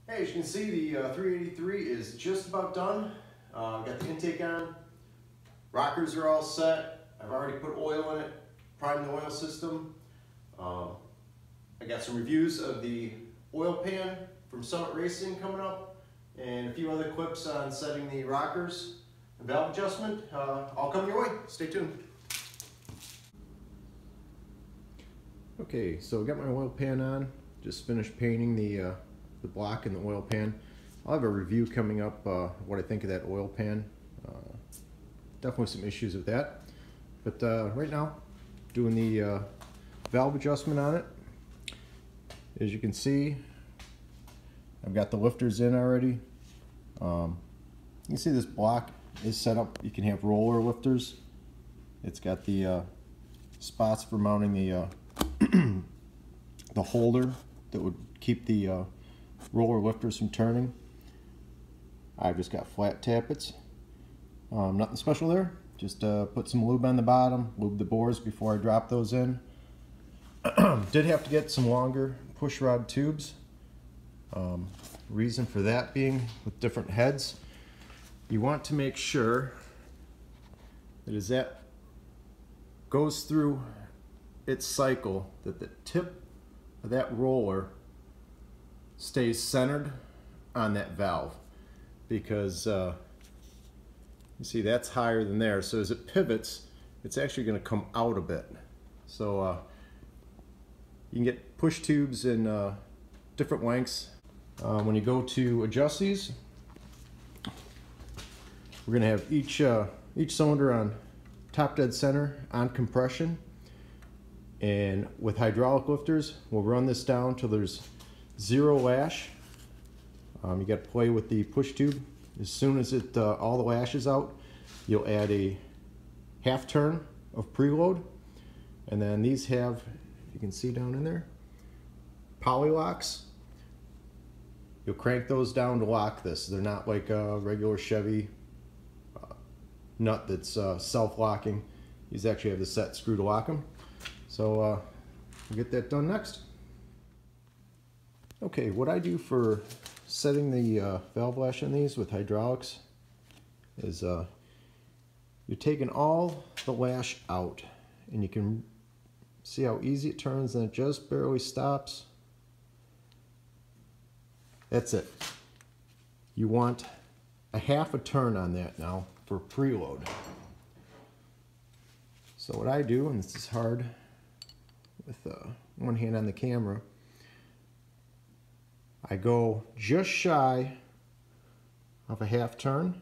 Hey, as you can see, the 383 is just about done. Got the intake on. Rockers are all set. I've already put oil in it, primed the oil system. I got some reviews of the oil pan from Summit Racing coming up, and a few other clips on setting the rockers and valve adjustment. All coming your way. Stay tuned. Okay, so I got my oil pan on. Just finished painting the block in the oil pan. I'll have a review coming up, what I think of that oil pan. Definitely some issues with that. But right now, doing the valve adjustment on it. As you can see, I've got the lifters in already. You can see this block is set up. You can have roller lifters. It's got the spots for mounting the the holder that would keep the roller lifters from turning. I've just got flat tappets. Nothing special there. Just put some lube on the bottom, lube the bores before I drop those in. Did have to get some longer push rod tubes. Reason for that being, with different heads, you want to make sure that as that goes through its cycle, that the tip of that roller stays centered on that valve, because you see that's higher than there, so as it pivots it's actually going to come out a bit. So you can get push tubes in different lengths. When you go to adjust these, we're going to have each cylinder on top dead center on compression, and with hydraulic lifters we'll run this down till there's 0 lash. You got to play with the push tube. As soon as all the lash is out, you'll add a half turn of preload, and then these have, if you can see down in there, poly locks. You'll crank those down to lock this. They're not like a regular Chevy nut that's self-locking. These actually have the set screw to lock them. So we'll get that done next. Okay, what I do for setting the valve lash in these with hydraulics is you're taking all the lash out, and you can see how easy it turns, and it just barely stops. That's it. You want a half a turn on that now for preload. So what I do, and this is hard with one hand on the camera, I go just shy of a half turn.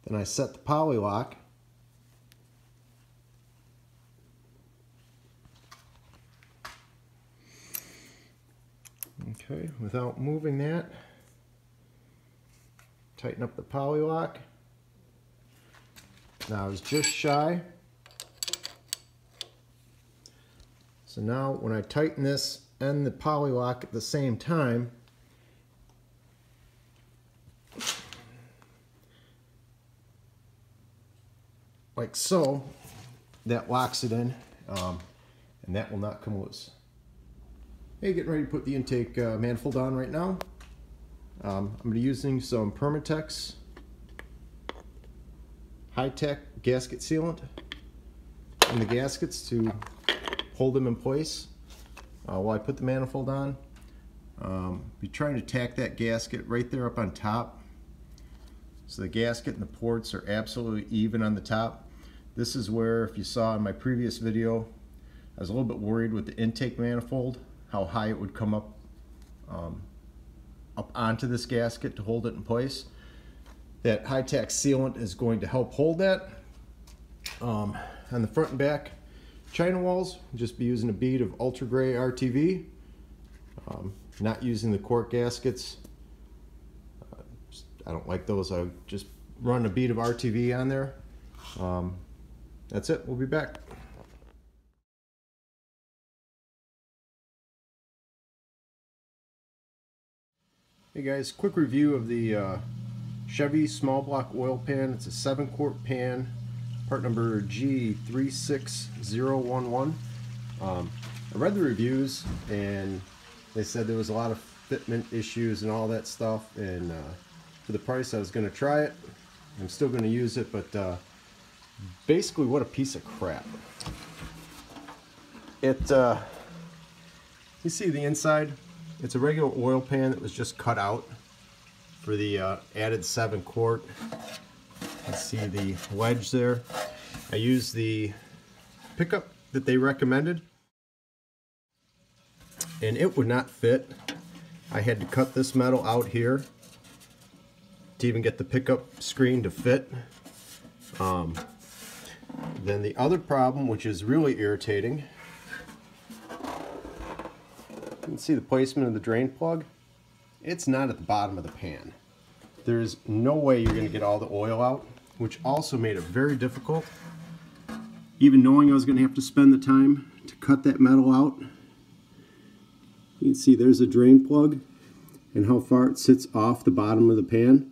Then I set the poly lock. Okay, without moving that, tighten up the poly lock. Now I was just shy. So now when I tighten this and the poly lock at the same time, like so, that locks it in, and that will not come loose. Hey, getting ready to put the intake manifold on right now. I'm going to be using some Permatex high-tech gasket sealant in the gaskets to hold them in place while I put the manifold on. Be trying to tack that gasket right there up on top, so the gasket and the ports are absolutely even on the top. This is where, if you saw in my previous video, I was a little bit worried with the intake manifold, how high it would come up onto this gasket to hold it in place. That high-tech sealant is going to help hold that. On the front and back China walls, just be using a bead of ultra gray RTV. Not using the cork gaskets. I don't like those. I just run a bead of RTV on there. That's it. We'll be back. Hey guys, quick review of the Chevy small block oil pan. It's a 7-quart pan, part number G36011. I read the reviews and they said there was a lot of fitment issues and all that stuff, and for the price I was going to try it. I'm still going to use it, but basically what a piece of crap. You see the inside, it's a regular oil pan that was just cut out for the added 7 quart. You see the wedge there. I used the pickup that they recommended, and it would not fit. I had to cut this metal out here to even get the pickup screen to fit. Then the other problem, which is really irritating, you can see the placement of the drain plug. It's not at the bottom of the pan. There's no way you're going to get all the oil out, which also made it very difficult. Even knowing I was going to have to spend the time to cut that metal out. You can see there's a drain plug and how far it sits off the bottom of the pan.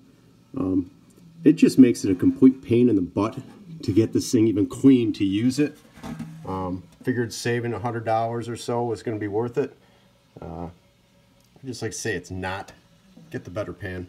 It just makes it a complete pain in the butt to get this thing even clean to use it. Figured saving $100 or so was going to be worth it. I just like to say it's not. Get the better pan.